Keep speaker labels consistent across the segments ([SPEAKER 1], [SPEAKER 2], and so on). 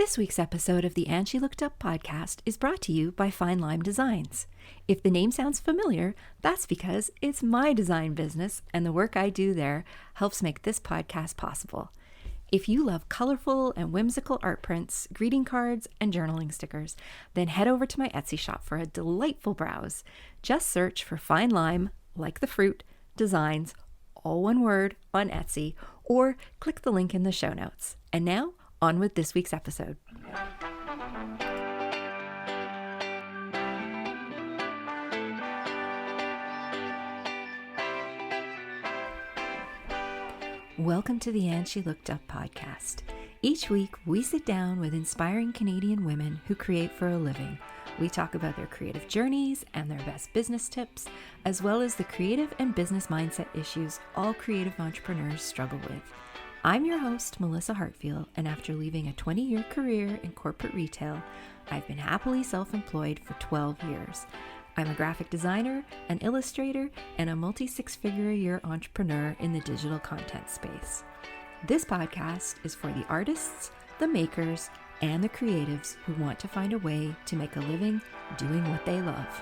[SPEAKER 1] This week's episode of the And She Looked Up podcast is brought to you by Fine Lime Designs. If the name sounds familiar, that's because it's my design business and the work I do there helps make this podcast possible. If you love colorful and whimsical art prints, greeting cards, and journaling stickers, then head over to my Etsy shop for a delightful browse. Just search for Fine Lime, like the fruit, designs, all one word, on Etsy, or click the link in the show notes. And now, on with this week's episode. Welcome to the And She Looked Up podcast. Each week, we sit down with inspiring Canadian women who create for a living. We talk about their creative journeys and their best business tips, as well as the creative and business mindset issues all creative entrepreneurs struggle with. I'm your host, Melissa Hartfield, and after leaving a 20-year career in corporate retail, I've been happily self-employed for 12 years. I'm a graphic designer, an illustrator, and a multi-six-figure-a-year entrepreneur in the digital content space. This podcast is for the artists, the makers, and the creatives who want to find a way to make a living doing what they love.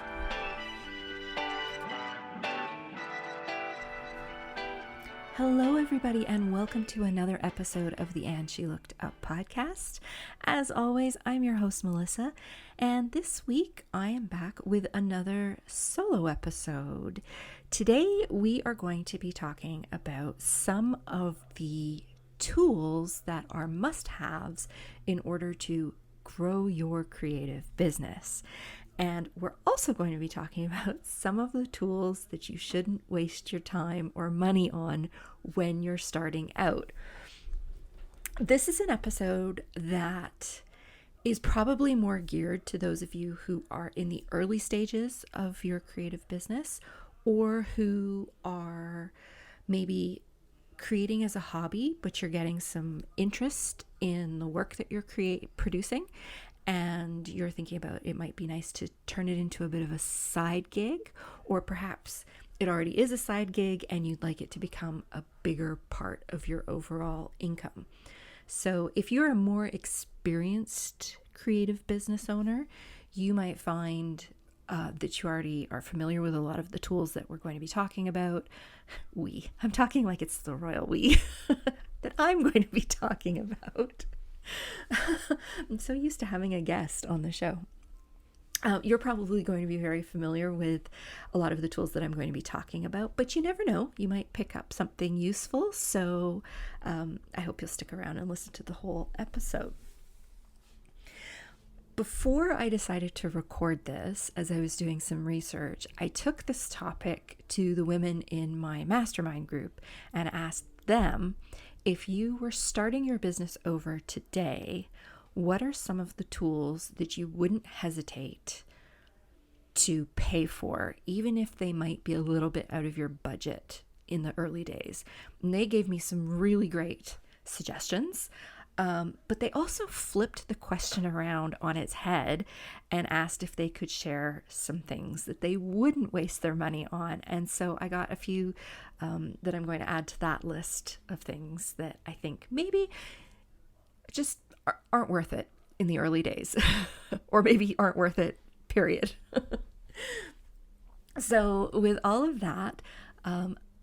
[SPEAKER 1] Hello, everybody, and welcome to another episode of the And She Looked Up podcast. As always, I'm your host, Melissa, and this week I am back with another solo episode. Today, we are going to be talking about some of the tools that are must-haves in order to grow your creative business. And we're also going to be talking about some of the tools that you shouldn't waste your time or money on when you're starting out. This is an episode that is probably more geared to those of you who are in the early stages of your creative business or who are maybe creating as a hobby, but you're getting some interest in the work that you're producing. And you're thinking about it might be nice to turn it into a bit of a side gig, or perhaps it already is a side gig and you'd like it to become a bigger part of your overall income. So if you're a more experienced creative business owner, you might find that you already are familiar with a lot of the tools that we're going to be talking about. I'm talking like it's the royal we that I'm going to be talking about. I'm so used to having a guest on the show. You're probably going to be very familiar with a lot of the tools that I'm going to be talking about, but you never know. You might pick up something useful. So I hope you'll stick around and listen to the whole episode. Before I decided to record this, as I was doing some research, I took this topic to the women in my mastermind group and asked them, if you were starting your business over today, what are some of the tools that you wouldn't hesitate to pay for, even if they might be a little bit out of your budget in the early days? And they gave me some really great suggestions, but they also flipped the question around on its head and asked if they could share some things that they wouldn't waste their money on. And so I got a few that I'm going to add to that list of things that I think maybe just aren't worth it in the early days, or maybe aren't worth it, period. So with all of that,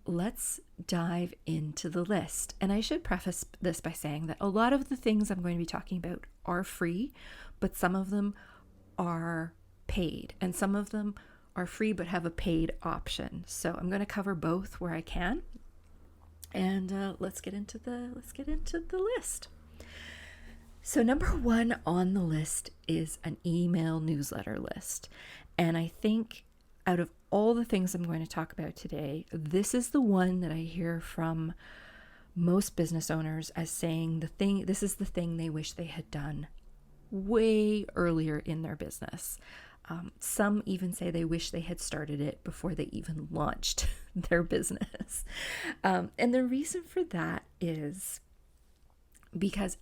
[SPEAKER 1] let's dive into the list. And I should preface this by saying that a lot of the things I'm going to be talking about are free, but some of them are paid, and some of them are free but have a paid option. So I'm going to cover both where I can. And let's get into the list. So number one on the list is an email newsletter list. And I think out of all the things I'm going to talk about today, this is the one that I hear from most business owners as saying this is the thing they wish they had done way earlier in their business. Some even say they wish they had started it before they even launched their business. And the reason for that is because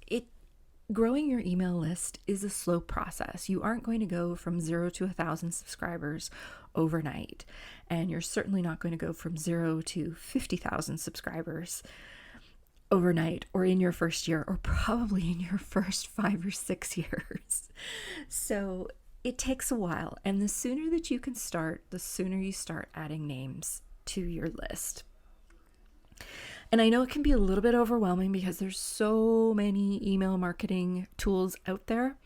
[SPEAKER 1] growing your email list is a slow process. You aren't going to go from 0 to 1,000 subscribers overnight. And you're certainly not going to go from 0 to 50,000 subscribers overnight or in your first year or probably in your first 5 or 6 years. So it takes a while. And the sooner that you can start, the sooner you start adding names to your list. And I know it can be a little bit overwhelming because there's so many email marketing tools out there.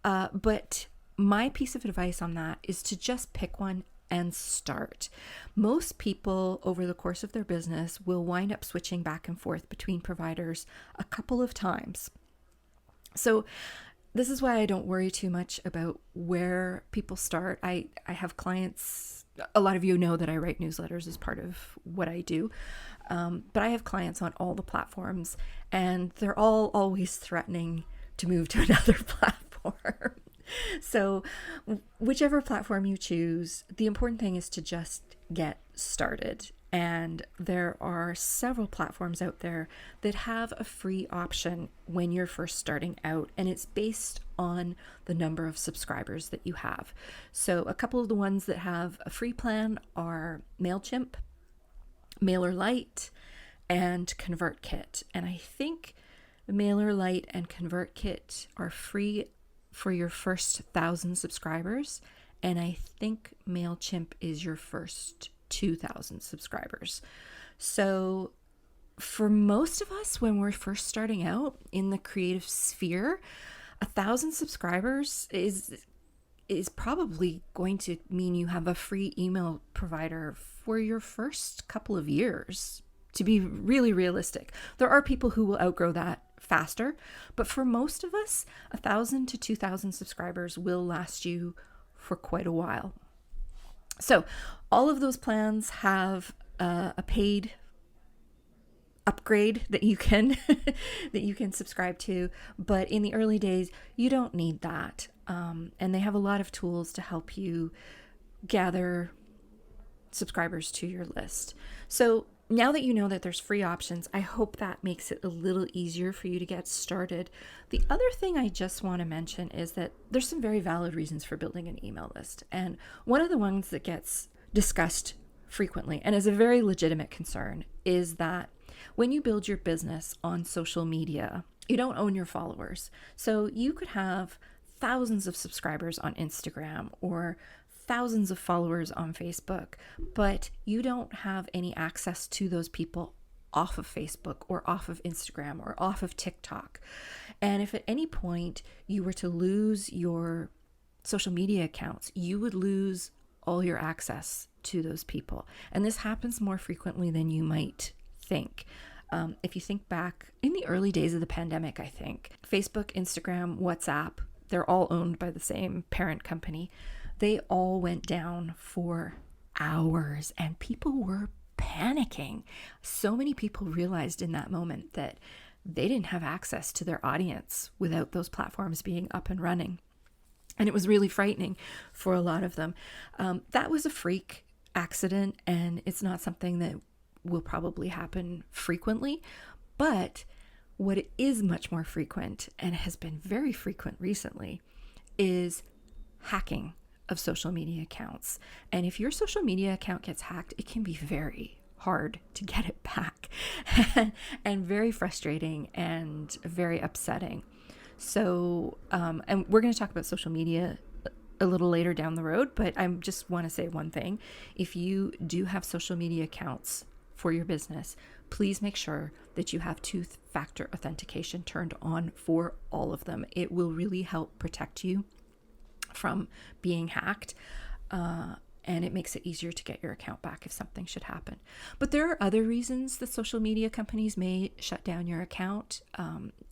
[SPEAKER 1] But my piece of advice on that is to just pick one and start. Most people over the course of their business will wind up switching back and forth between providers a couple of times. So this is why I don't worry too much about where people start. I have clients, a lot of you know that I write newsletters as part of what I do, but I have clients on all the platforms, and they're all always threatening to move to another platform. So whichever platform you choose, the important thing is to just get started. And there are several platforms out there that have a free option when you're first starting out, and it's based on the number of subscribers that you have. So a couple of the ones that have a free plan are MailChimp, MailerLite, and ConvertKit. And I think MailerLite and ConvertKit are free for your first 1,000 subscribers, and I think MailChimp is your first 2,000 subscribers. So for most of us, when we're first starting out in the creative sphere, 1,000 subscribers is probably going to mean you have a free email provider for your first couple of years, to be really realistic. There are people who will outgrow that faster, but for most of us, 1,000 to 2,000 subscribers will last you for quite a while. So all of those plans have a paid upgrade that you can that you can subscribe to, but in the early days you don't need that, and they have a lot of tools to help you gather subscribers to your list. So now that you know that there's free options, I hope that makes it a little easier for you to get started. The other thing I just want to mention is that there's some very valid reasons for building an email list. And one of the ones that gets discussed frequently and is a very legitimate concern is that when you build your business on social media, you don't own your followers. So you could have thousands of subscribers on Instagram or thousands of followers on Facebook, but you don't have any access to those people off of Facebook or off of Instagram or off of TikTok. And if at any point you were to lose your social media accounts, you would lose all your access to those people. And this happens more frequently than you might think. If you think back in the early days of the pandemic, I think Facebook, Instagram, WhatsApp, they're all owned by the same parent company. They all went down for hours and people were panicking. So many people realized in that moment that they didn't have access to their audience without those platforms being up and running. And it was really frightening for a lot of them. That was a freak accident, and it's not something that will probably happen frequently. But what is much more frequent, and has been very frequent recently, is hacking of social media accounts. And if your social media account gets hacked, it can be very hard to get it back and very frustrating and very upsetting. So, and we're going to talk about social media a little later down the road, but I just want to say one thing. If you do have social media accounts for your business, please make sure that you have two-factor authentication turned on for all of them. It will really help protect you from being hacked, and it makes it easier to get your account back if something should happen. But there are other reasons that social media companies may shut down your account,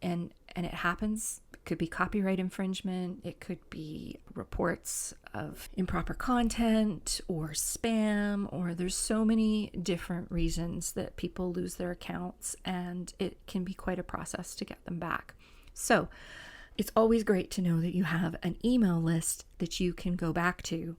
[SPEAKER 1] and it happens. It could be copyright infringement, it could be reports of improper content or spam, or there's so many different reasons that people lose their accounts, and it can be quite a process to get them back. So it's always great to know that you have an email list that you can go back to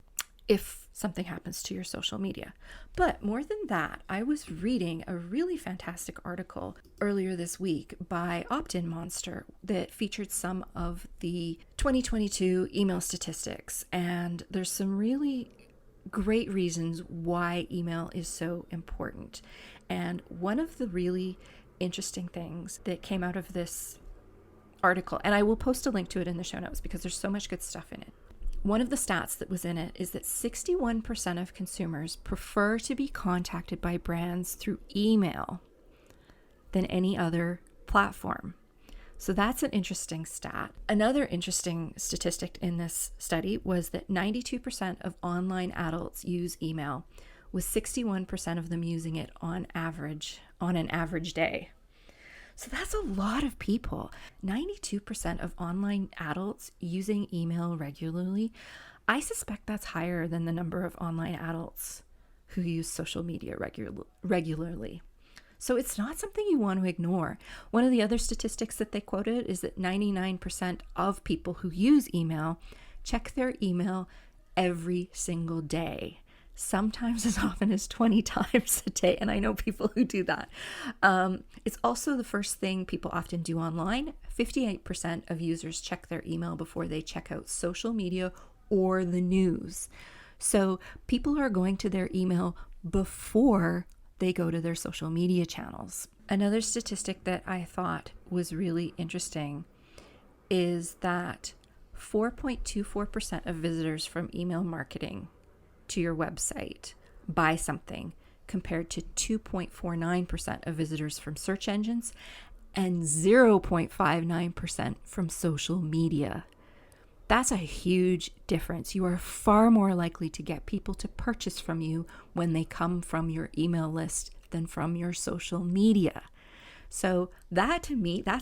[SPEAKER 1] if something happens to your social media. But more than that, I was reading a really fantastic article earlier this week by Opt-in Monster that featured some of the 2022 email statistics. And there's some really great reasons why email is so important. And one of the really interesting things that came out of this article, and I will post a link to it in the show notes because there's so much good stuff in it. One of the stats that was in it is that 61% of consumers prefer to be contacted by brands through email than any other platform. So that's an interesting stat. Another interesting statistic in this study was that 92% of online adults use email, with 61% of them using it on an average day. So that's a lot of people. 92% of online adults using email regularly. I suspect that's higher than the number of online adults who use social media regularly. So it's not something you want to ignore. One of the other statistics that they quoted is that 99% of people who use email check their email every single day, sometimes as often as 20 times a day. And I know people who do that. It's also the first thing people often do online. 58% of users check their email before they check out social media or the news. So people are going to their email before they go to their social media channels. Another statistic that I thought was really interesting is that 4.24% of visitors from email marketing to your website buy something, compared to 2.49% of visitors from search engines and 0.59% from social media. That's a huge difference. You are far more likely to get people to purchase from you when they come from your email list than from your social media. So that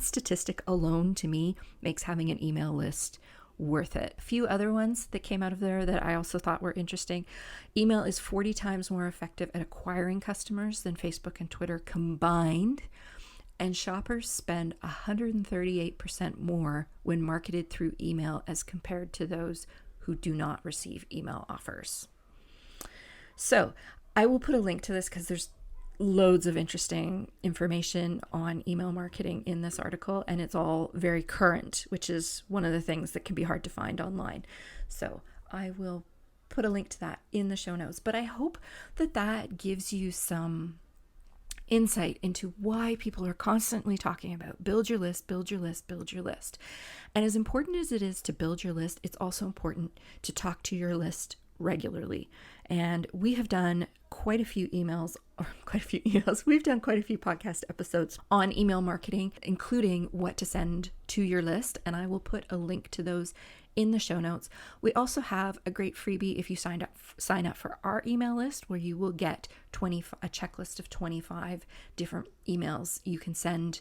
[SPEAKER 1] statistic alone to me makes having an email list worth it. A few other ones that came out of there that I also thought were interesting. Email is 40 times more effective at acquiring customers than Facebook and Twitter combined. And shoppers spend 138% more when marketed through email as compared to those who do not receive email offers. So I will put a link to this because there's loads of interesting information on email marketing in this article, and it's all very current, which is one of the things that can be hard to find online. So I will put a link to that in the show notes. But I hope that gives you some insight into why people are constantly talking about build your list, build your list, build your list. And as important as it is to build your list, it's also important to talk to your list regularly. And we have done quite a few emails. We've done quite a few podcast episodes on email marketing, including what to send to your list. And I will put a link to those in the show notes. We also have a great freebie if you sign up for our email list, where you will get a checklist of 25 different emails you can send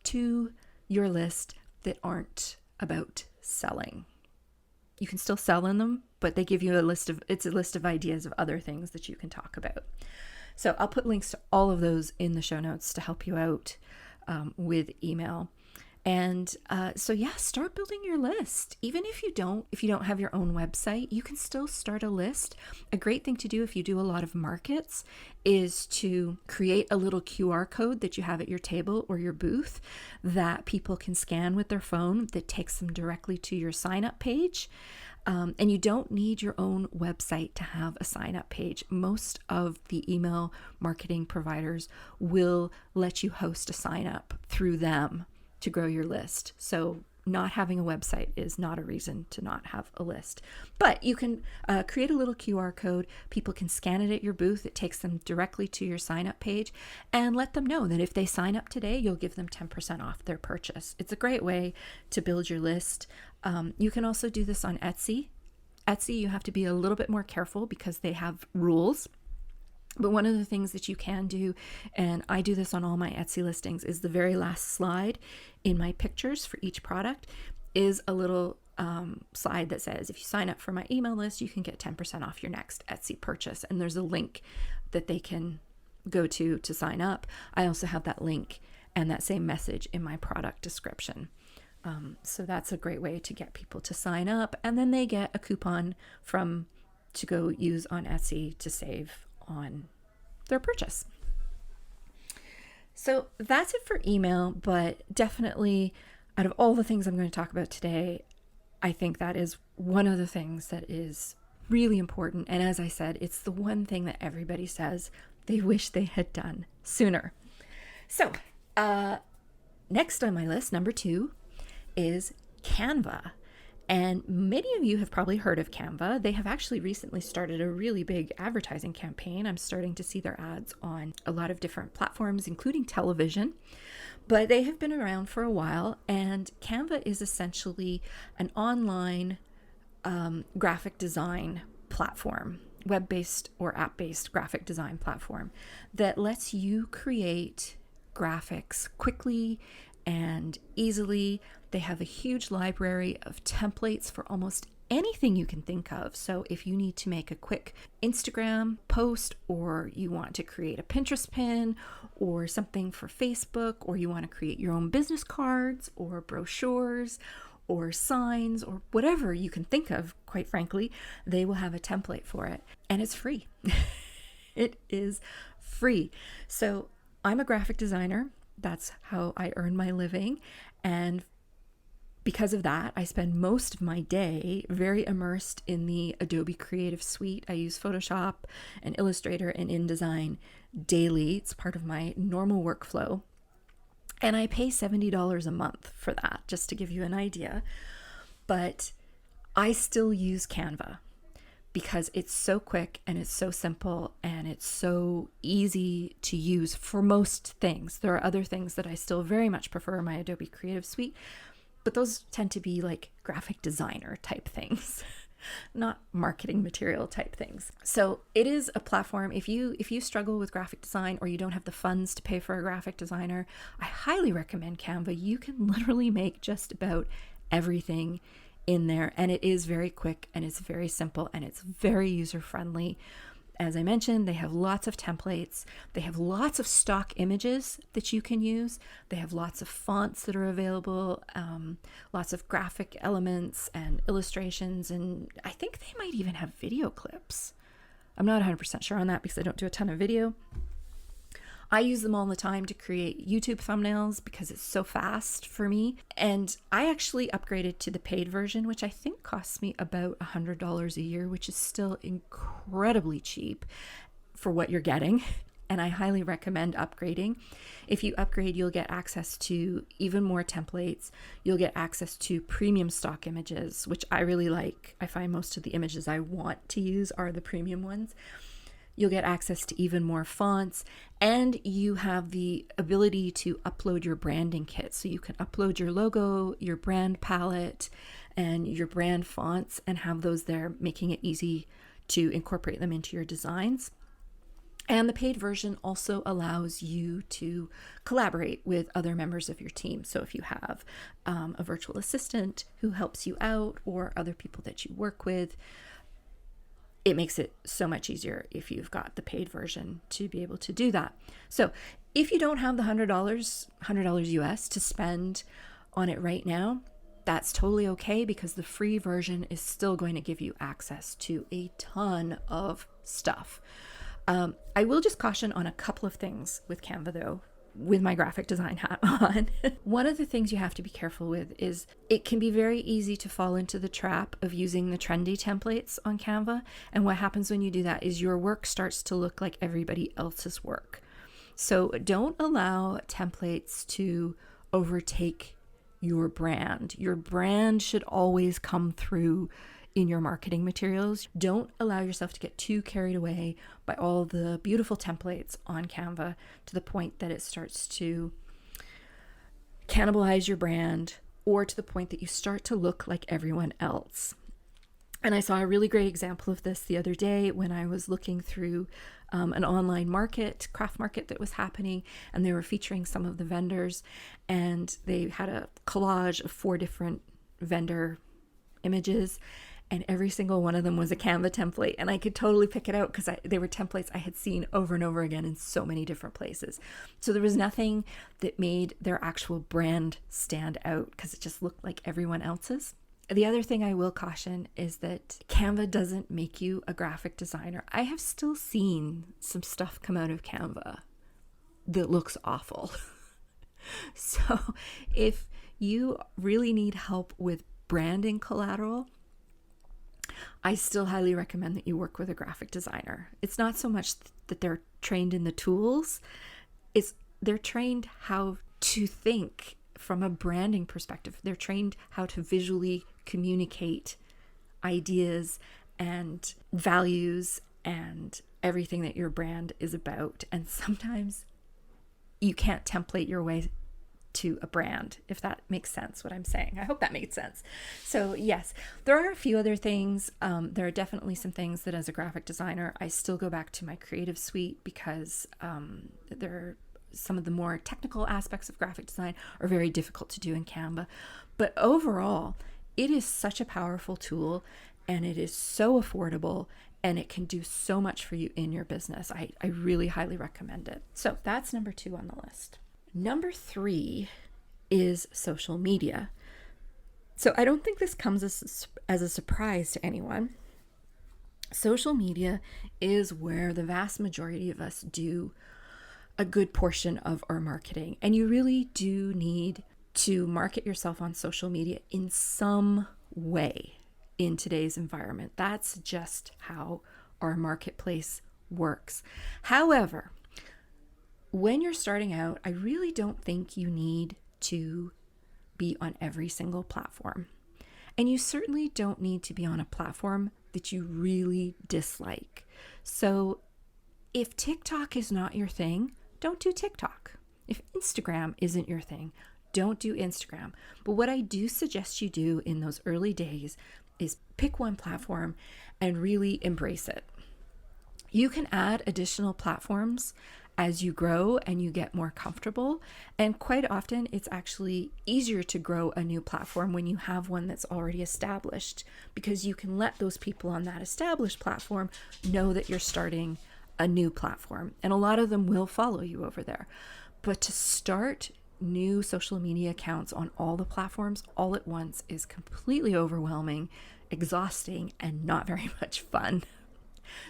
[SPEAKER 1] to your list that aren't about selling. You can still sell in them, but they give you a list of ideas of other things that you can talk about. So I'll put links to all of those in the show notes to help you out with email. And start building your list. Even if you don't have your own website, you can still start a list. A great thing to do if you do a lot of markets is to create a little QR code that you have at your table or your booth that people can scan with their phone that takes them directly to your sign-up page. And you don't need your own website to have a sign-up page. Most of the email marketing providers will let you host a sign-up through them to grow your list. So not having a website is not a reason to not have a list. But you can create a little QR code. People can scan it at your booth. It takes them directly to your sign-up page, and let them know that if they sign up today, you'll give them 10% off their purchase. It's a great way to build your list. You can also do this on Etsy. Etsy, you have to be a little bit more careful because they have rules. But one of the things that you can do, and I do this on all my Etsy listings, is the very last slide in my pictures for each product is a little slide that says, if you sign up for my email list, you can get 10% off your next Etsy purchase. And there's a link that they can go to sign up. I also have that link and that same message in my product description. So that's a great way to get people to sign up. And then they get a coupon to go use on Etsy to save on their purchase. So that's it for email, but definitely out of all the things I'm going to talk about today, I think that is one of the things that is really important. And as I said, it's the one thing that everybody says they wish they had done sooner. So Next on my list, number 2, is Canva. And many of you have probably heard of Canva. They have actually recently started a really big advertising campaign. I'm starting to see their ads on a lot of different platforms, including television. But they have been around for a while, and Canva is essentially an online graphic design platform, web-based or app-based graphic design platform that lets you create graphics quickly and easily. They have a huge library of templates for almost anything you can think of. So if you need to make a quick Instagram post, or you want to create a Pinterest pin or something for Facebook, or you want to create your own business cards or brochures or signs or whatever you can think of, quite frankly, they will have a template for it. And it's free. It is free. So I'm a graphic designer. That's how I earn my living. And because of that, I spend most of my day very immersed in the Adobe Creative Suite. I use Photoshop and Illustrator and InDesign daily. It's part of my normal workflow. And I pay $70 a month for that, just to give you an idea. But I still use Canva because it's so quick and it's so simple and it's so easy to use for most things. There are other things that I still very much prefer in my Adobe Creative Suite, but those tend to be like graphic designer type things, not marketing material type things. So it is a platform. If you struggle with graphic design, or you don't have the funds to pay for a graphic designer, I highly recommend Canva. You can literally make just about everything in there, and it is very quick and it's very simple and it's very user friendly. As I mentioned, they have lots of templates. They have lots of stock images that you can use. They have lots of fonts that are available, lots of graphic elements and illustrations, and I think they might even have video clips. I'm not 100% sure on that because I don't do a ton of video. I use them all the time to create YouTube thumbnails because it's so fast for me. And I actually upgraded to the paid version, which I think costs me about $100 a year, which is still incredibly cheap for what you're getting. And I highly recommend upgrading. If you upgrade, you'll get access to even more templates. You'll get access to premium stock images, which I really like. I find most of the images I want to use are the premium ones. You'll get access to even more fonts, and you have the ability to upload your branding kit. So you can upload your logo, your brand palette, and your brand fonts and have those there, making it easy to incorporate them into your designs. And the paid version also allows you to collaborate with other members of your team. So if you have a virtual assistant who helps you out, or other people that you work with, it makes it so much easier if you've got the paid version to be able to do that. So if you don't have the $100 US to spend on it right now, that's totally okay, because the free version is still going to give you access to a ton of stuff. I will just caution on a couple of things with Canva though, with my graphic design hat on. One of the things you have to be careful with is it can be very easy to fall into the trap of using the trendy templates on Canva. And what happens when you do that is your work starts to look like everybody else's work. So don't allow templates to overtake your brand. Your brand should always come through in your marketing materials. Don't allow yourself to get too carried away by all the beautiful templates on Canva to the point that it starts to cannibalize your brand, or to the point that you start to look like everyone else. And I saw a really great example of this the other day when I was looking through an online market, craft market that was happening, and they were featuring some of the vendors, and they had a collage of 4 different vendor images, and every single one of them was a Canva template. And I could totally pick it out because they were templates I had seen over and over again in so many different places. So there was nothing that made their actual brand stand out because it just looked like everyone else's. The other thing I will caution is that Canva doesn't make you a graphic designer. I have still seen some stuff come out of Canva that looks awful. So if you really need help with branding collateral, I still highly recommend that you work with a graphic designer. It's not so much that they're trained in the tools, it's they're trained how to think from a branding perspective. They're trained how to visually communicate ideas and values and everything that your brand is about. And sometimes you can't template your way to a brand, if that makes sense, what I'm saying. I hope that made sense. So yes, there are a few other things. There are definitely some things that as a graphic designer, I still go back to my creative suite because there are some of the more technical aspects of graphic design are very difficult to do in Canva. But overall, it is such a powerful tool and it is so affordable and it can do so much for you in your business. I really highly recommend it. So that's number 2 on the list. Number 3 is social media. So I don't think this comes as a surprise to anyone. Social media is where the vast majority of us do a good portion of our marketing. And you really do need to market yourself on social media in some way in today's environment. That's just how our marketplace works. However, when you're starting out, I really don't think you need to be on every single platform. And you certainly don't need to be on a platform that you really dislike. So if TikTok is not your thing, don't do TikTok. If Instagram isn't your thing, don't do Instagram. But what I do suggest you do in those early days is pick one platform and really embrace it. You can add additional platforms as you grow and you get more comfortable. And quite often it's actually easier to grow a new platform when you have one that's already established, because you can let those people on that established platform know that you're starting a new platform. And a lot of them will follow you over there. But to start new social media accounts on all the platforms all at once is completely overwhelming, exhausting, and not very much fun.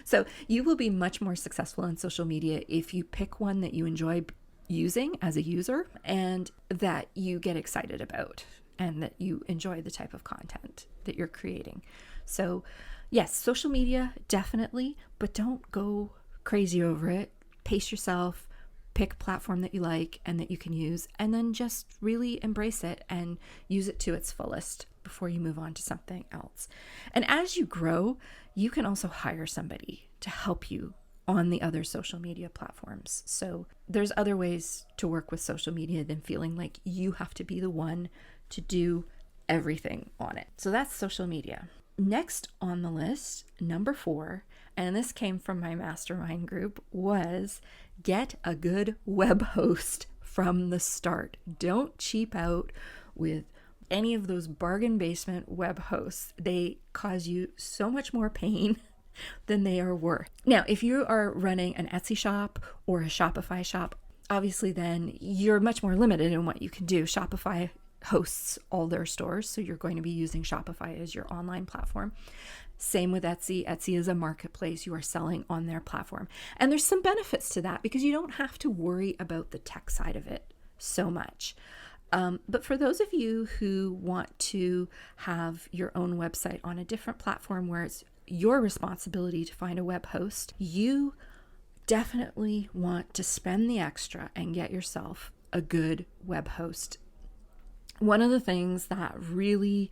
[SPEAKER 1] So you will be much more successful on social media if you pick one that you enjoy using as a user and that you get excited about and that you enjoy the type of content that you're creating. So yes, social media, definitely, but don't go crazy over it. Pace yourself, pick a platform that you like and that you can use, and then just really embrace it and use it to its fullest before you move on to something else. And as you grow, you can also hire somebody to help you on the other social media platforms. So there's other ways to work with social media than feeling like you have to be the one to do everything on it. So that's social media. Next on the list, number 4, and this came from my mastermind group, was get a good web host from the start. Don't cheap out with any of those bargain basement web hosts. They cause you so much more pain than they are worth. Now, if you are running an Etsy shop or a Shopify shop, obviously then you're much more limited in what you can do. Shopify hosts all their stores, so you're going to be using Shopify as your online platform. Same with Etsy. Etsy is a marketplace. You are selling on their platform. And there's some benefits to that because you don't have to worry about the tech side of it so much. But for those of you who want to have your own website on a different platform where it's your responsibility to find a web host, you definitely want to spend the extra and get yourself a good web host. One of the things that really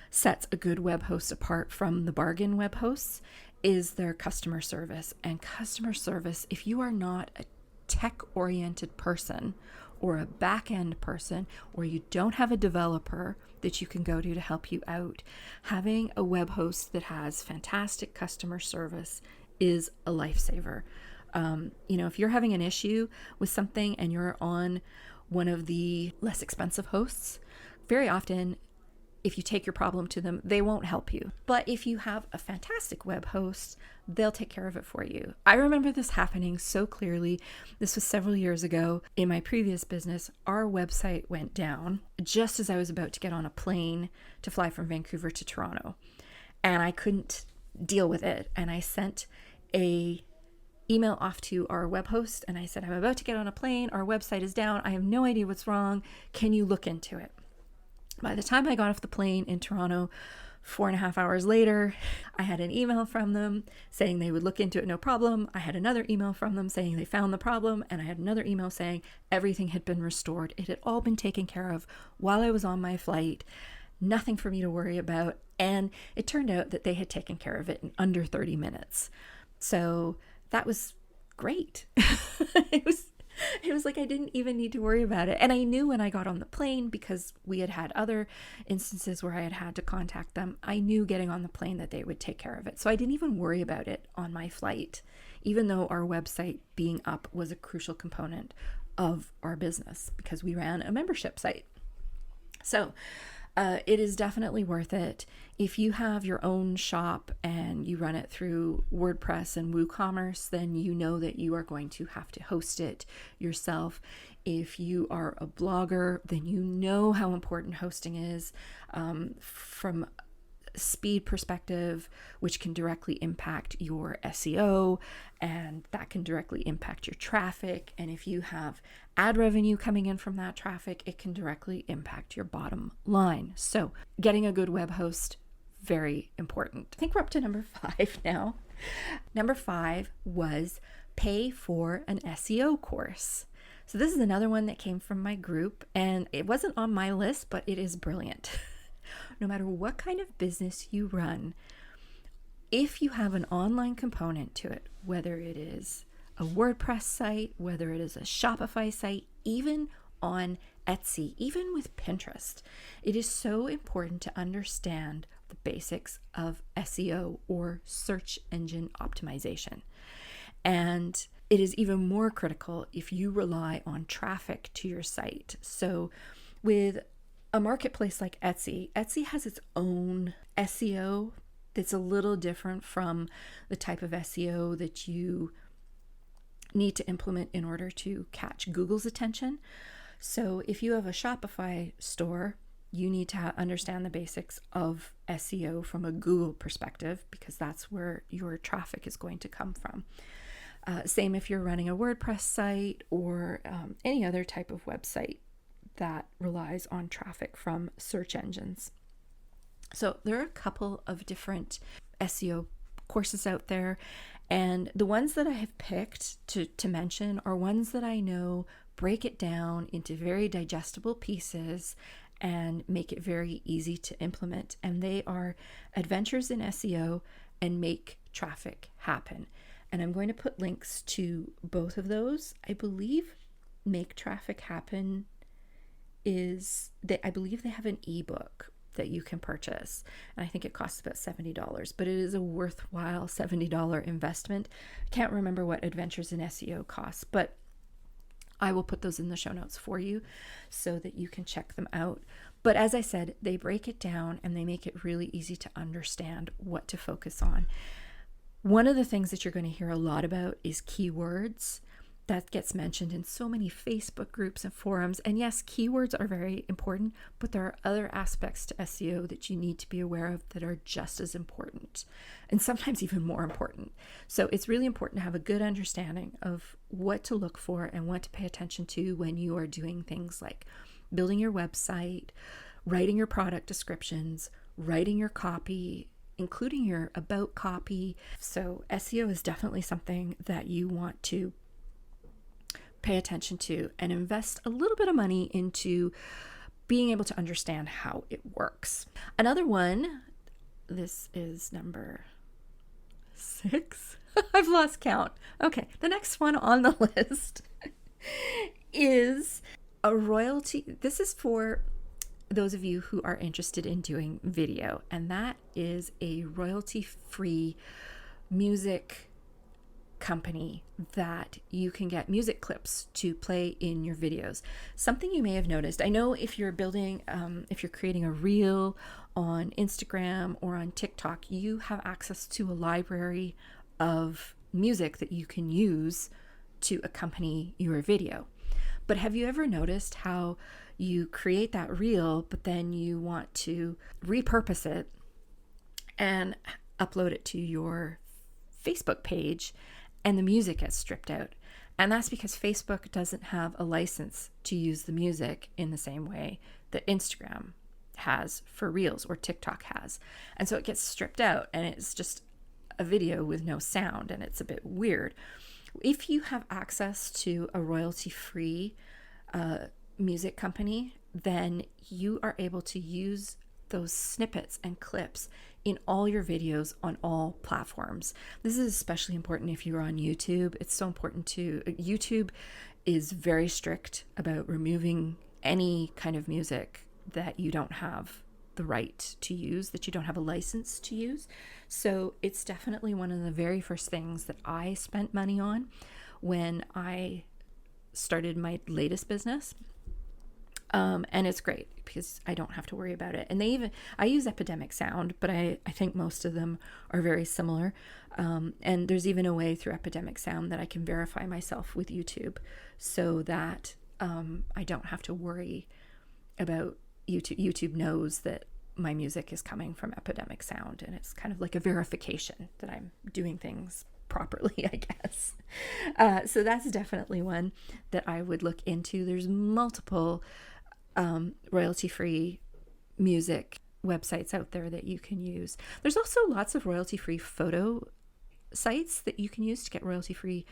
[SPEAKER 1] sets a good web host apart from the bargain web hosts is their customer service. And customer service, if you are not a tech-oriented person or a back-end person, or you don't have a developer that you can go to help you out, having a web host that has fantastic customer service is a lifesaver. If you're having an issue with something and you're on one of the less expensive hosts, very often, if you take your problem to them, they won't help you. But if you have a fantastic web host, they'll take care of it for you. I remember this happening so clearly. This was several years ago. In my previous business, our website went down just as I was about to get on a plane to fly from Vancouver to Toronto. And I couldn't deal with it. And I sent a email off to our web host and I said, I'm about to get on a plane. Our website is down. I have no idea what's wrong. Can you look into it? By the time I got off the plane in Toronto, 4.5 hours later, I had an email from them saying they would look into it, no problem. I had another email from them saying they found the problem, and I had another email saying everything had been restored. It had all been taken care of while I was on my flight. Nothing for me to worry about. And it turned out that they had taken care of it in under 30 minutes. So that was great. It was like I didn't even need to worry about it. And I knew when I got on the plane, because we had had other instances where I had had to contact them, I knew getting on the plane that they would take care of it. So I didn't even worry about it on my flight, even though our website being up was a crucial component of our business because we ran a membership site. So it is definitely worth it. If you have your own shop and you run it through WordPress and WooCommerce, then you know that you are going to have to host it yourself. If you are a blogger, then you know how important hosting is from speed perspective, which can directly impact your SEO, and that can directly impact your traffic. And if you have ad revenue coming in from that traffic, it can directly impact your bottom line. So getting a good web host, very important. I think we're up to number 5 now. Number 5 was pay for an SEO course. So this is another one that came from my group, and it wasn't on my list, but it is brilliant. No matter what kind of business you run, if you have an online component to it, whether it is a WordPress site, whether it is a Shopify site, even on Etsy, even with Pinterest, it is so important to understand the basics of SEO, or search engine optimization. And it is even more critical if you rely on traffic to your site. So with a marketplace like Etsy has its own SEO that's a little different from the type of SEO that you need to implement in order to catch Google's attention. So if you have a Shopify store, you need to understand the basics of SEO from a Google perspective, because that's where your traffic is going to come from. Same if you're running a WordPress site or any other type of website that relies on traffic from search engines. So there are a couple of different SEO courses out there, and the ones that I have picked to mention are ones that I know break it down into very digestible pieces and make it very easy to implement. And they are Adventures in SEO and Make Traffic Happen. And I'm going to put links to both of those. I believe Make Traffic Happen I believe they have an ebook that you can purchase, and I think it costs about $70, but it is a worthwhile $70 investment. I can't remember what Adventures in SEO costs, but I will put those in the show notes for you so that you can check them out. But as I said, they break it down and they make it really easy to understand what to focus on. One of the things that you're going to hear a lot about is keywords. That gets mentioned in so many Facebook groups and forums. And yes, keywords are very important, but there are other aspects to SEO that you need to be aware of that are just as important, and sometimes even more important. So it's really important to have a good understanding of what to look for and what to pay attention to when you are doing things like building your website, writing your product descriptions, writing your copy, including your about copy. So SEO is definitely something that you want to pay attention to and invest a little bit of money into being able to understand how it works. Another one, this is number 6. I've lost count. Okay, the next one on the list is a royalty. This is for those of you who are interested in doing video, and that is a royalty-free music company that you can get music clips to play in your videos. Something you may have noticed, I know if you're creating a reel on Instagram or on TikTok, you have access to a library of music that you can use to accompany your video. But have you ever noticed how you create that reel, but then you want to repurpose it and upload it to your Facebook page, and the music gets stripped out? And that's because Facebook doesn't have a license to use the music in the same way that Instagram has for Reels or TikTok has. And so it gets stripped out and it's just a video with no sound and it's a bit weird. If you have access to a royalty-free music company, then you are able to use those snippets and clips in all your videos on all platforms. This is especially important if you're on YouTube. It's so important YouTube is very strict about removing any kind of music that you don't have the right to use, that you don't have a license to use. So it's definitely one of the very first things that I spent money on when I started my latest business. And it's great because I don't have to worry about it. And I use Epidemic Sound, but I think most of them are very similar. And there's even a way through Epidemic Sound that I can verify myself with YouTube so that I don't have to worry about YouTube. YouTube knows that my music is coming from Epidemic Sound, and it's kind of like a verification that I'm doing things properly, I guess. So that's definitely one that I would look into. There's multiple royalty-free music websites out there that you can use. There's also lots of royalty-free photo sites that you can use to get royalty-free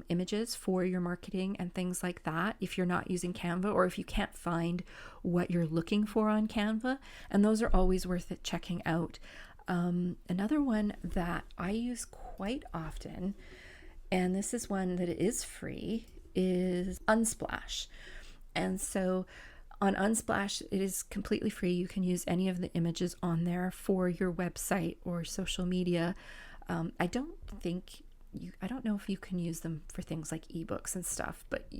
[SPEAKER 1] images for your marketing and things like that if you're not using Canva, or if you can't find what you're looking for on Canva. And those are always worth it checking out. Another one that I use quite often, and this is one that is free, is Unsplash. And so on Unsplash, it is completely free. You can use any of the images on there for your website or social media. I don't know if you can use them for things like ebooks and stuff, but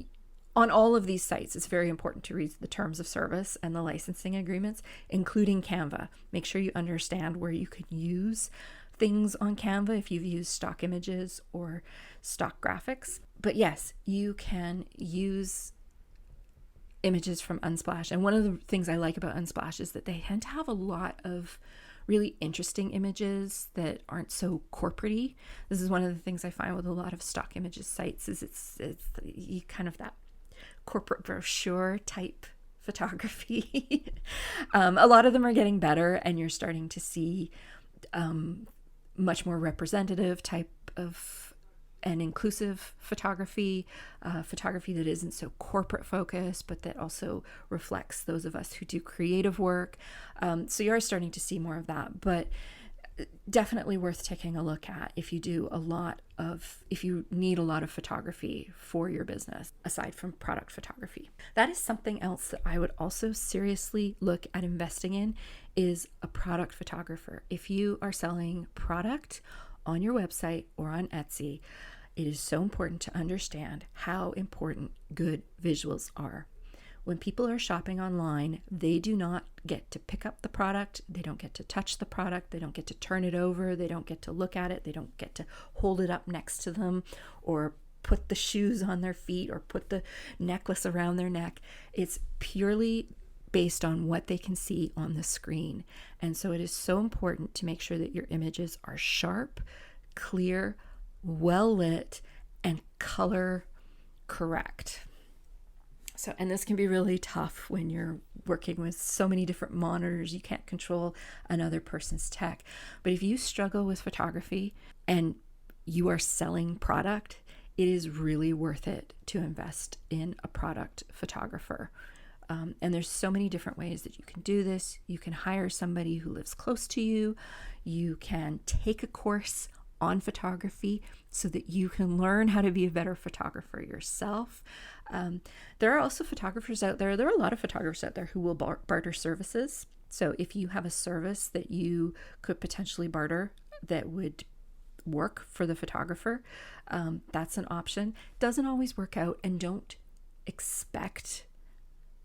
[SPEAKER 1] on all of these sites, it's very important to read the terms of service and the licensing agreements, including Canva. Make sure you understand where you can use things on Canva if you've used stock images or stock graphics. But yes, you can use images from Unsplash. And one of the things I like about Unsplash is that they tend to have a lot of really interesting images that aren't so corporate-y. This is one of the things I find with a lot of stock images sites is it's you kind of that corporate brochure type photography. A lot of them are getting better, and you're starting to see much more representative type of and inclusive photography that isn't so corporate focused, but that also reflects those of us who do creative work. So you are starting to see more of that, but definitely worth taking a look at if you need a lot of photography for your business, aside from product photography. That is something else that I would also seriously look at investing in, is a product photographer. If you are selling product on your website or on Etsy, it is so important to understand how important good visuals are. When people are shopping online, they do not get to pick up the product. They don't get to touch the product. They don't get to turn it over. They don't get to look at it. They don't get to hold it up next to them or put the shoes on their feet or put the necklace around their neck. It's purely based on what they can see on the screen. And so it is so important to make sure that your images are sharp, clear, well lit, and color correct. So, and this can be really tough when you're working with so many different monitors. You can't control another person's tech. But if you struggle with photography and you are selling product, it is really worth it to invest in a product photographer. And there's so many different ways that you can do this. You can hire somebody who lives close to you. You can take a course on photography so that you can learn how to be a better photographer yourself. There are also photographers out there. There are a lot of photographers out there who will barter services. So if you have a service that you could potentially barter that would work for the photographer, that's an option. Doesn't always work out, and don't expect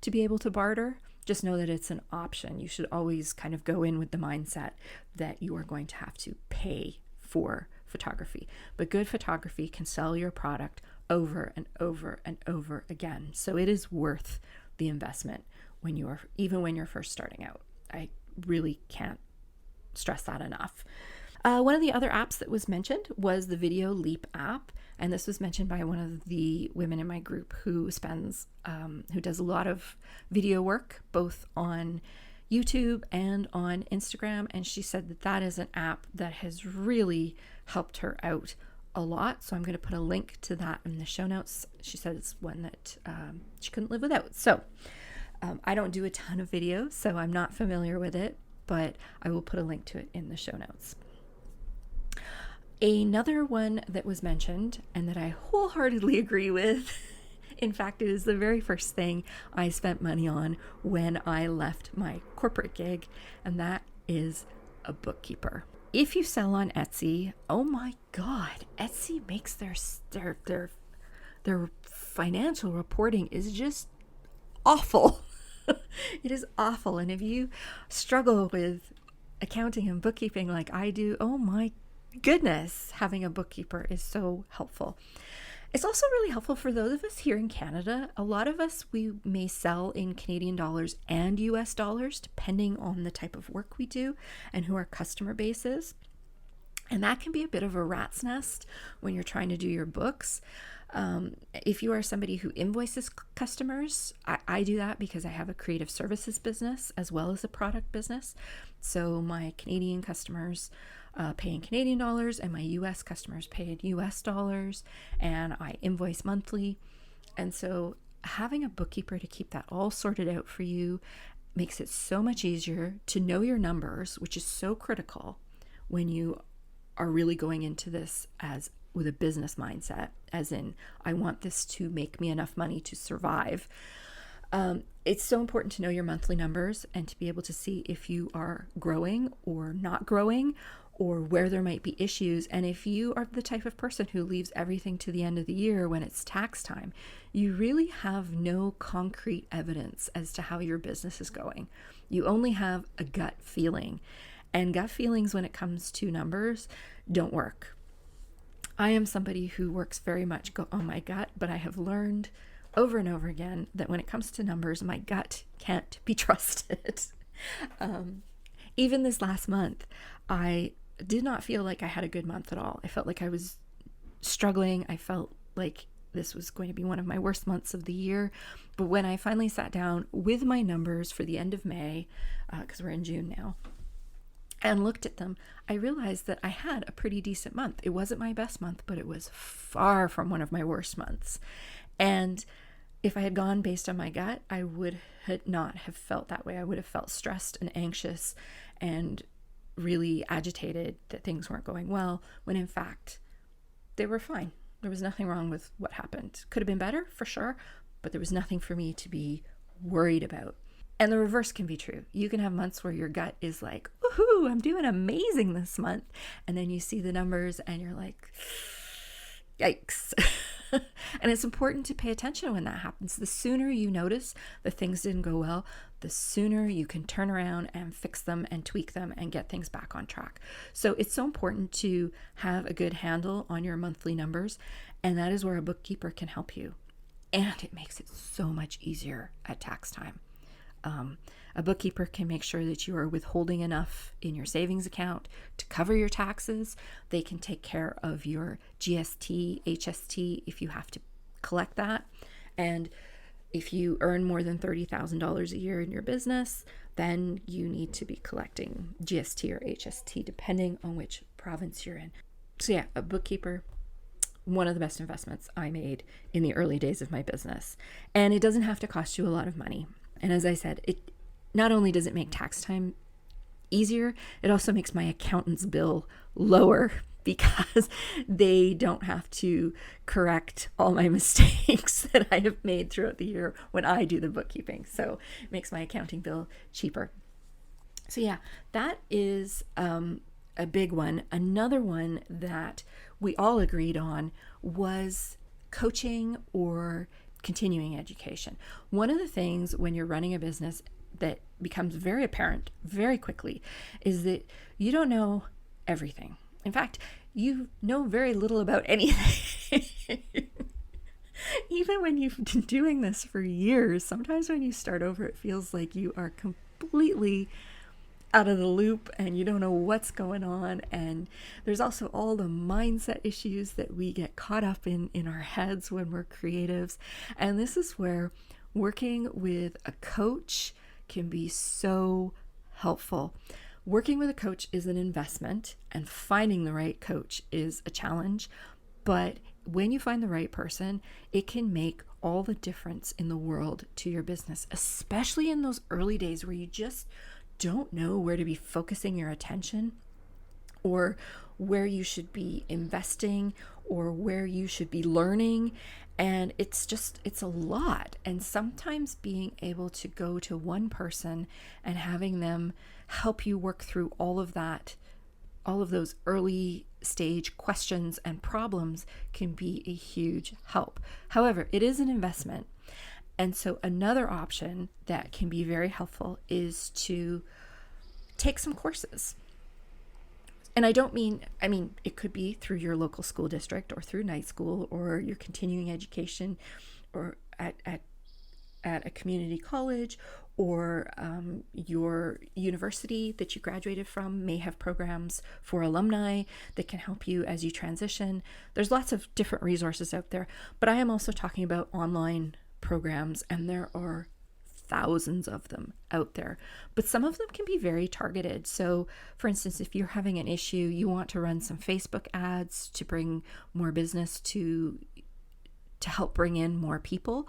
[SPEAKER 1] to be able to barter. Just know that it's an option. You should always kind of go in with the mindset that you are going to have to pay for photography. But good photography can sell your product over and over and over again. So it is worth the investment even when you're first starting out. I really can't stress that enough. One of the other apps that was mentioned was the Video Leap app. And this was mentioned by one of the women in my group who does a lot of video work, both on YouTube and on Instagram. And she said that that is an app that has really helped her out a lot. So I'm going to put a link to that in the show notes. She said it's one that she couldn't live without. So I don't do a ton of videos, so I'm not familiar with it, but I will put a link to it in the show notes. Another one that was mentioned and that I wholeheartedly agree with, in fact, it is the very first thing I spent money on when I left my corporate gig, and that is a bookkeeper. If you sell on Etsy, oh my God, Etsy makes their financial reporting is just awful. It is awful. And if you struggle with accounting and bookkeeping like I do, oh my goodness, having a bookkeeper is so helpful. It's also really helpful for those of us here in Canada. A lot of us, we may sell in Canadian dollars and US dollars, depending on the type of work we do and who our customer base is. And that can be a bit of a rat's nest when you're trying to do your books. If you are somebody who invoices customers, I do that because I have a creative services business as well as a product business. So my Canadian customers pay in Canadian dollars and my US customers pay in US dollars, and I invoice monthly. And so having a bookkeeper to keep that all sorted out for you makes it so much easier to know your numbers, which is so critical when you are really going into this as with a business mindset, as in, I want this to make me enough money to survive. It's so important to know your monthly numbers and to be able to see if you are growing or not growing, or where there might be issues. And if you are the type of person who leaves everything to the end of the year when it's tax time, you really have no concrete evidence as to how your business is going. You only have a gut feeling. And gut feelings when it comes to numbers don't work. I am somebody who works very much on my gut, but I have learned over and over again that when it comes to numbers, my gut can't be trusted. Even this last month, I did not feel like I had a good month at all. I felt like I was struggling. I felt like this was going to be one of my worst months of the year. But when I finally sat down with my numbers for the end of May, because we're in June now, and looked at them, I realized that I had a pretty decent month. It wasn't my best month, but it was far from one of my worst months. And if I had gone based on my gut, I would not have felt that way. I would have felt stressed and anxious and really agitated that things weren't going well, when in fact, they were fine. There was nothing wrong with what happened. Could have been better, for sure, but there was nothing for me to be worried about. And the reverse can be true. You can have months where your gut is like, woohoo, I'm doing amazing this month. And then you see the numbers and you're like, yikes. And it's important to pay attention when that happens. The sooner you notice that things didn't go well, the sooner you can turn around and fix them and tweak them and get things back on track. So it's so important to have a good handle on your monthly numbers. And that is where a bookkeeper can help you. And it makes it so much easier at tax time. A bookkeeper can make sure that you are withholding enough in your savings account to cover your taxes. They can take care of your GST, HST if you have to collect that. And if you earn more than $30,000 a year in your business, then you need to be collecting GST or HST depending on which province you're in. So yeah, a bookkeeper, one of the best investments I made in the early days of my business. And it doesn't have to cost you a lot of money. And as I said, it not only does it make tax time easier, it also makes my accountant's bill lower because they don't have to correct all my mistakes that I have made throughout the year when I do the bookkeeping. So it makes my accounting bill cheaper. So yeah, that is a big one. Another one that we all agreed on was coaching or continuing education. One of the things when you're running a business that becomes very apparent very quickly is that you don't know everything. In fact, you know very little about anything. Even when you've been doing this for years, sometimes when you start over, it feels like you are completely out of the loop and you don't know what's going on. And there's also all the mindset issues that we get caught up in our heads when we're creatives. And this is where working with a coach can be so helpful. Working with a coach is an investment, and finding the right coach is a challenge. But when you find the right person, it can make all the difference in the world to your business, especially in those early days where you just don't know where to be focusing your attention, or where you should be investing, or where you should be learning. And it's a lot. And sometimes being able to go to one person and having them help you work through all of that, all of those early stage questions and problems, can be a huge help. However, it is an investment. And so another option that can be very helpful is to take some courses. And I mean, it could be through your local school district or through night school or your continuing education, or at a community college, or your university that you graduated from may have programs for alumni that can help you as you transition. There's lots of different resources out there, but I am also talking about online programs, and there are thousands of them out there, but some of them can be very targeted. So for instance, if you're having an issue, you want to run some Facebook ads to bring more business to help bring in more people,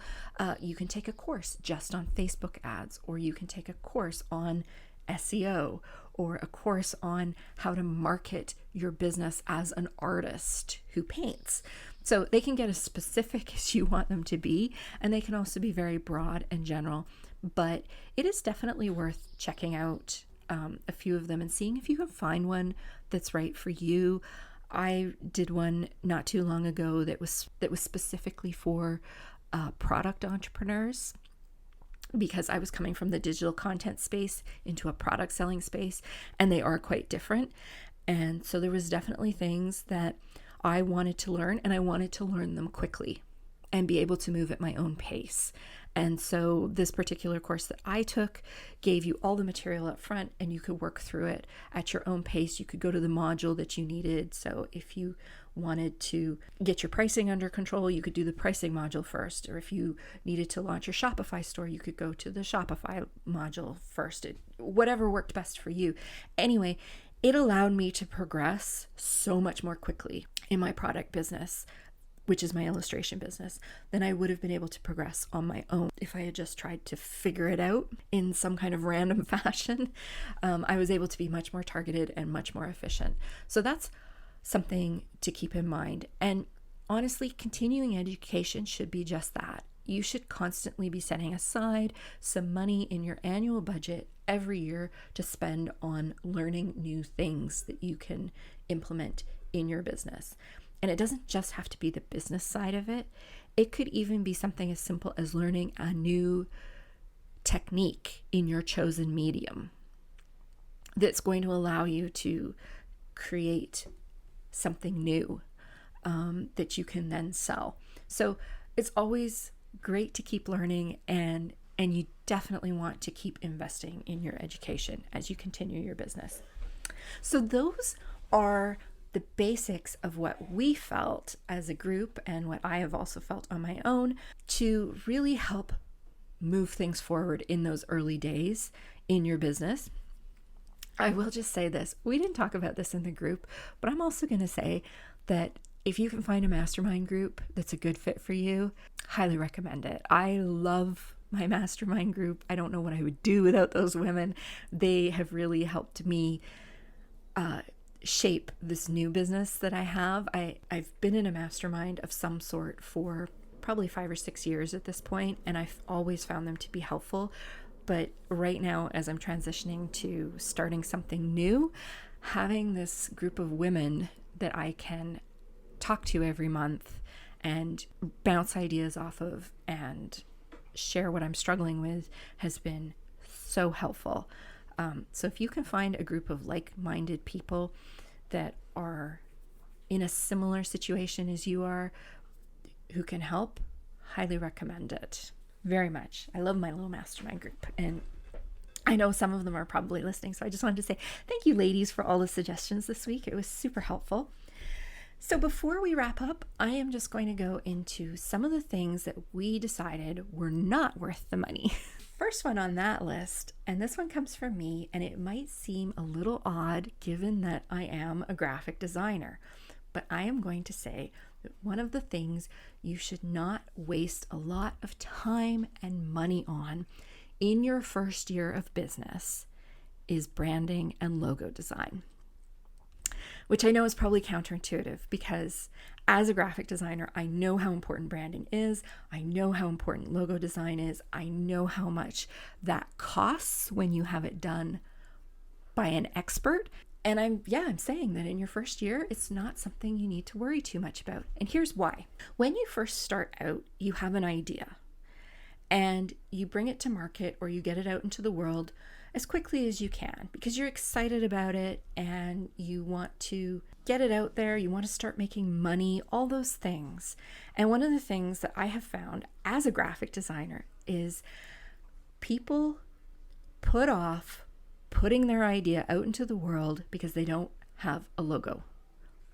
[SPEAKER 1] you can take a course just on Facebook ads, or you can take a course on SEO, or a course on how to market your business as an artist who paints. So they can get as specific as you want them to be, and they can also be very broad and general. But it is definitely worth checking out a few of them and seeing if you can find one that's right for you. I did one not too long ago that was specifically for product entrepreneurs, because I was coming from the digital content space into a product selling space, and they are quite different. And so there was definitely things that I wanted to learn, and I wanted to learn them quickly and be able to move at my own pace. And so this particular course that I took gave you all the material up front, and you could work through it at your own pace. You could go to the module that you needed. So if you wanted to get your pricing under control, you could do the pricing module first. Or if you needed to launch your Shopify store, you could go to the Shopify module first. Whatever worked best for you. Anyway, it allowed me to progress so much more quickly in my product business, which is my illustration business, than I would have been able to progress on my own if I had just tried to figure it out in some kind of random fashion. I was able to be much more targeted and much more efficient. So that's something to keep in mind. And honestly, continuing education should be just that. You should constantly be setting aside some money in your annual budget every year to spend on learning new things that you can implement in your business. And it doesn't just have to be the business side of it. It could even be something as simple as learning a new technique in your chosen medium that's going to allow you to create something new that you can then sell. So it's always great to keep learning, and you definitely want to keep investing in your education as you continue your business. So those are the basics of what we felt as a group, and what I have also felt on my own, to really help move things forward in those early days in your business. I will just say this, we didn't talk about this in the group, but I'm also going to say that if you can find a mastermind group that's a good fit for you, highly recommend it. I love my mastermind group. I don't know what I would do without those women. They have really helped me shape this new business that I have. I've been in a mastermind of some sort for probably 5 or 6 years at this point, and I've always found them to be helpful. But right now, as I'm transitioning to starting something new, having this group of women that I can talk to every month and bounce ideas off of and share what I'm struggling with has been so helpful. So if you can find a group of like-minded people that are in a similar situation as you are, who can help, highly recommend it very much. I love my little mastermind group, and I know some of them are probably listening. So I just wanted to say thank you, ladies, for all the suggestions this week. It was super helpful. So before we wrap up, I am just going to go into some of the things that we decided were not worth the money. first one on that list, and this one comes from me, and it might seem a little odd given that I am a graphic designer, but I am going to say that one of the things you should not waste a lot of time and money on in your first year of business is branding and logo design. Which I know is probably counterintuitive because as a graphic designer, I know how important branding is. I know how important logo design is. I know how much that costs when you have it done by an expert. And I'm saying that in your first year, it's not something you need to worry too much about. And here's why. When you first start out, you have an idea and you bring it to market or you get it out into the world as quickly as you can because you're excited about it and you want to get it out there, you want to start making money, all those things. And one of the things that I have found as a graphic designer is people put off putting their idea out into the world because they don't have a logo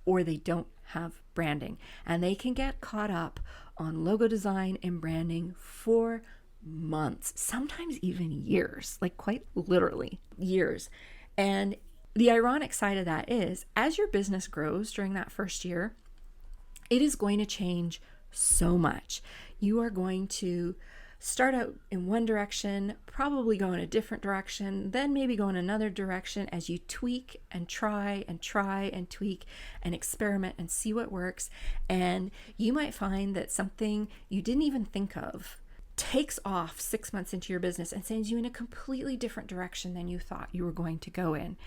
[SPEAKER 1] or they don't have branding. And they can get caught up on logo design and branding for months, sometimes even years, like quite literally years. And the ironic side of that is as your business grows during that first year, it is going to change so much. You are going to start out in one direction, probably go in a different direction, then maybe go in another direction as you tweak and try and tweak and experiment and see what works. And you might find that something you didn't even think of takes off 6 months into your business and sends you in a completely different direction than you thought you were going to go in.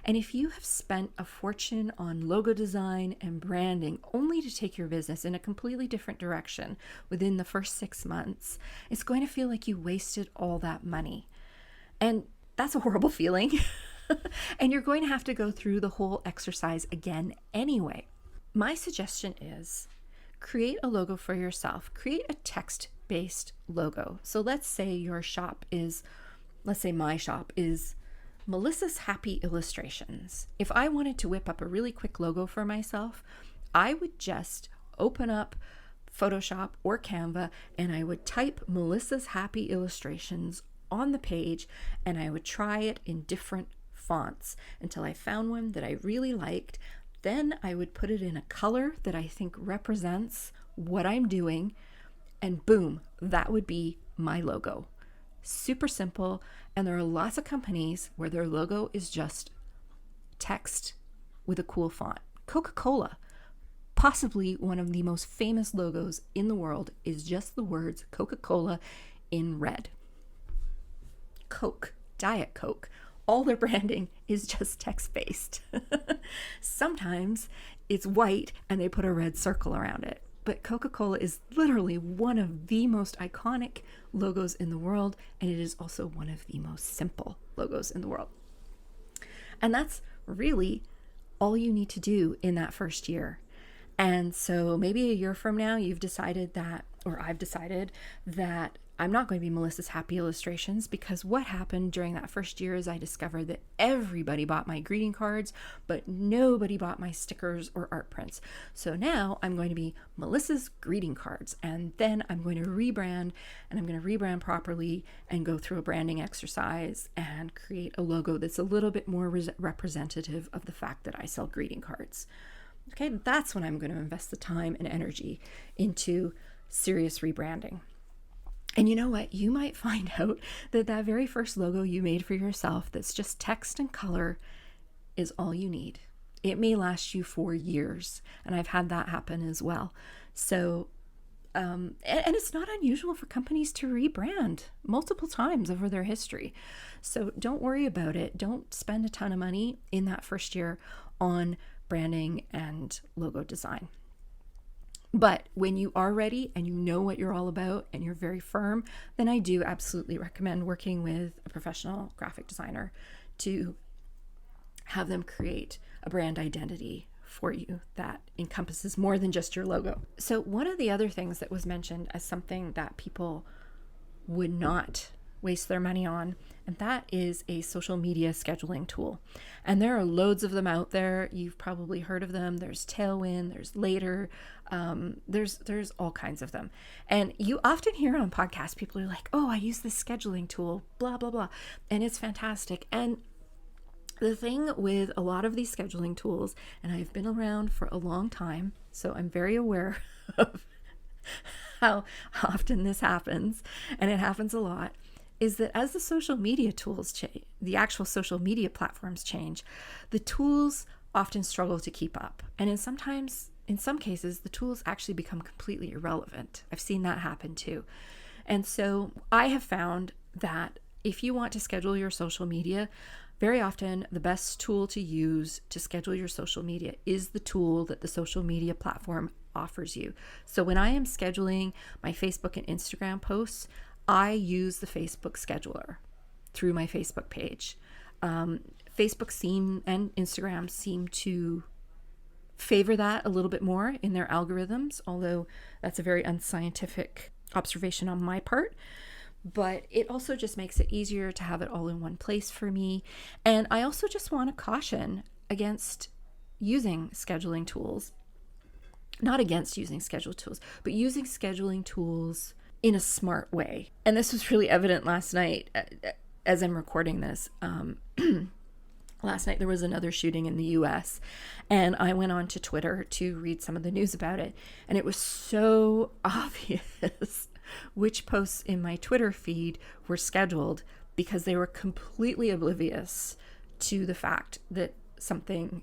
[SPEAKER 1] And if you have spent a fortune on logo design and branding only to take your business in a completely different direction within the first 6 months, it's going to feel like you wasted all that money. And that's a horrible feeling. And you're going to have to go through the whole exercise again anyway. My suggestion is create a logo for yourself. Create a text-based logo. So let's say my shop is Melissa's Happy Illustrations. If I wanted to whip up a really quick logo for myself, I would just open up Photoshop or Canva and I would type Melissa's Happy Illustrations on the page and I would try it in different fonts until I found one that I really liked. Then I would put it in a color that I think represents what I'm doing, and boom, that would be my logo. Super simple, and there are lots of companies where their logo is just text with a cool font. Coca-Cola, possibly one of the most famous logos in the world, is just the words Coca-Cola in red. Coke, Diet Coke, all their branding is just text-based. Sometimes it's white and they put a red circle around it. But Coca-Cola is literally one of the most iconic logos in the world, and it is also one of the most simple logos in the world. And that's really all you need to do in that first year. And so maybe a year from now, you've decided that, or I've decided that I'm not going to be Melissa's Happy Illustrations, because what happened during that first year is I discovered that everybody bought my greeting cards, but nobody bought my stickers or art prints. So now I'm going to be Melissa's Greeting Cards, and then I'm going to rebrand, and I'm going to rebrand properly and go through a branding exercise and create a logo that's a little bit more representative of the fact that I sell greeting cards. Okay, that's when I'm going to invest the time and energy into serious rebranding. And you know what? You might find out that that very first logo you made for yourself that's just text and color is all you need. It may last you for years, and I've had that happen as well. So, and it's not unusual for companies to rebrand multiple times over their history. So don't worry about it. Don't spend a ton of money in that first year on branding and logo design. But when you are ready and you know what you're all about and you're very firm, then I do absolutely recommend working with a professional graphic designer to have them create a brand identity for you that encompasses more than just your logo. So one of the other things that was mentioned as something that people would not waste their money on, and that is a social media scheduling tool. And there are loads of them out there. You've probably heard of them. There's Tailwind, there's Later. There's all kinds of them. And you often hear on podcasts, people are like, oh, I use this scheduling tool, blah, blah, blah. And it's fantastic. And the thing with a lot of these scheduling tools, and I've been around for a long time, so I'm very aware of how often this happens, and it happens a lot, is that as the social media tools change, the actual social media platforms change, the tools often struggle to keep up. And in some cases, the tools actually become completely irrelevant. I've seen that happen too. And so I have found that if you want to schedule your social media, very often the best tool to use to schedule your social media is the tool that the social media platform offers you. So when I am scheduling my Facebook and Instagram posts, I use the Facebook scheduler through my Facebook page. Facebook and Instagram seem to favor that a little bit more in their algorithms, although that's a very unscientific observation on my part. But it also just makes it easier to have it all in one place for me. And I also just want to caution against using scheduling tools. Not against using schedule tools, but using scheduling tools in a smart way. And this was really evident last night as I'm recording this. Last night there was another shooting in the US, and I went on to Twitter to read some of the news about it. And it was so obvious which posts in my Twitter feed were scheduled because they were completely oblivious to the fact that something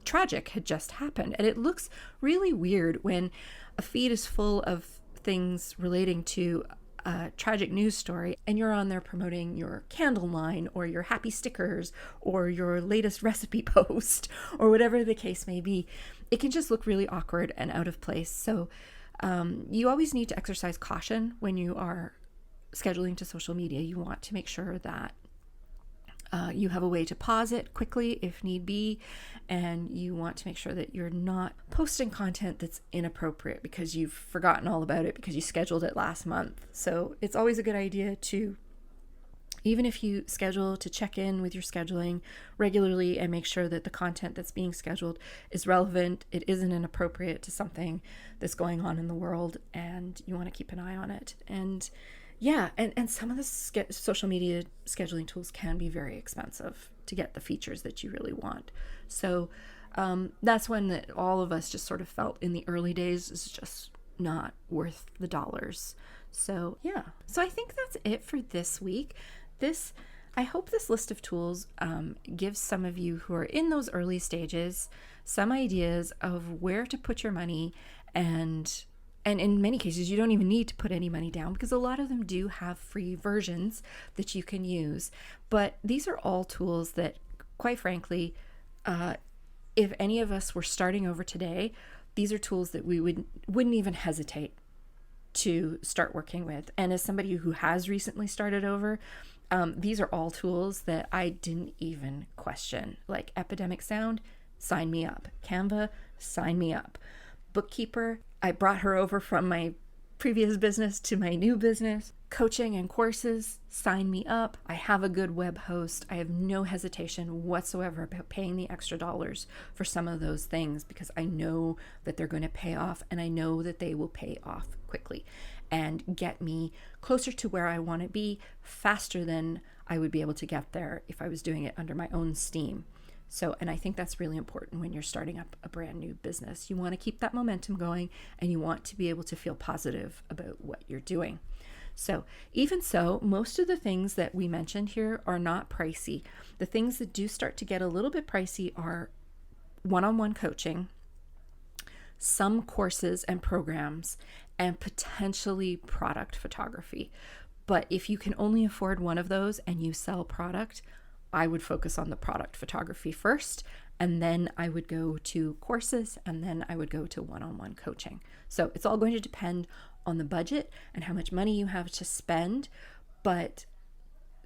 [SPEAKER 1] tragic had just happened. And it looks really weird when a feed is full of things relating to a tragic news story and you're on there promoting your candle line or your happy stickers or your latest recipe post or whatever the case may be. It can just look really awkward and out of place. So you always need to exercise caution when you are scheduling to social media. You want to make sure that you have a way to pause it quickly if need be, and you want to make sure that you're not posting content that's inappropriate because you've forgotten all about it because you scheduled it last month. So it's always a good idea to, even if you schedule, to check in with your scheduling regularly and make sure that the content that's being scheduled is relevant, it isn't inappropriate to something that's going on in the world, and you want to keep an eye on it. And yeah, and some of the social media scheduling tools can be very expensive to get the features that you really want. So that's when that all of us just sort of felt in the early days is just not worth the dollars. So yeah, so I think that's it for this week. I hope this list of tools gives some of you who are in those early stages some ideas of where to put your money, and in many cases you don't even need to put any money down because a lot of them do have free versions that you can use. But these are all tools that, quite frankly, if any of us were starting over today, these are tools that we wouldn't even hesitate to start working with. And as somebody who has recently started over, these are all tools that I didn't even question. Like Epidemic Sound, sign me up. Canva, sign me up. Bookkeeper, I brought her over from my previous business to my new business. Coaching and courses, sign me up. I have a good web host. I have no hesitation whatsoever about paying the extra dollars for some of those things because I know that they're going to pay off, and I know that they will pay off quickly and get me closer to where I want to be faster than I would be able to get there if I was doing it under my own steam. So, and I think that's really important when you're starting up a brand new business. You want to keep that momentum going, and you want to be able to feel positive about what you're doing. So even so, most of the things that we mentioned here are not pricey. The things that do start to get a little bit pricey are one-on-one coaching, some courses and programs, and potentially product photography. But if you can only afford one of those and you sell product, I would focus on the product photography first, and then I would go to courses, and then I would go to one-on-one coaching. So it's all going to depend on the budget and how much money you have to spend, but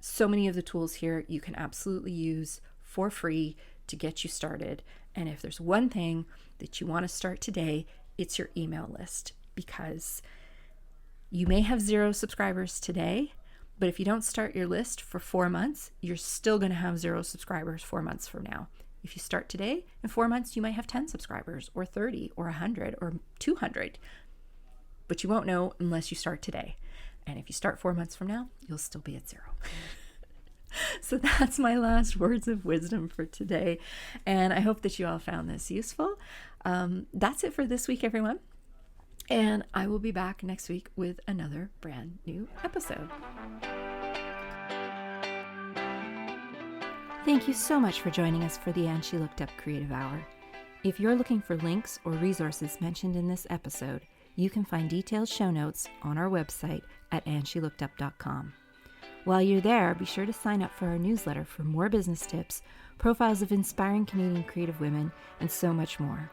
[SPEAKER 1] so many of the tools here you can absolutely use for free to get you started. And if there's one thing that you want to start today, it's your email list, because you may have 0 subscribers today, but if you don't start your list for 4 months, you're still going to have 0 subscribers 4 months from now. If you start today, in 4 months, you might have 10 subscribers or 30 or 100 or 200, but you won't know unless you start today. And if you start 4 months from now, you'll still be at 0. So that's my last words of wisdom for today. And I hope that you all found this useful. That's it for this week, everyone. And I will be back next week with another brand new episode. Thank you so much for joining us for the And She Looked Up Creative Hour. If you're looking for links or resources mentioned in this episode, you can find detailed show notes on our website at andshелookedup.com. While you're there, be sure to sign up for our newsletter for more business tips, profiles of inspiring Canadian creative women, and so much more.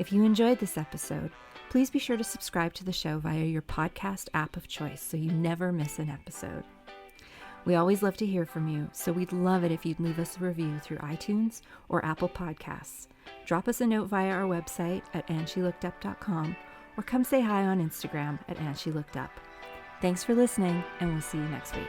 [SPEAKER 1] If you enjoyed this episode, please be sure to subscribe to the show via your podcast app of choice so you never miss an episode. We always love to hear from you, so we'd love it if you'd leave us a review through iTunes or Apple Podcasts. Drop us a note via our website at andshелookedup.com or come say hi on Instagram at andshелookedup. Thanks for listening, and we'll see you next week.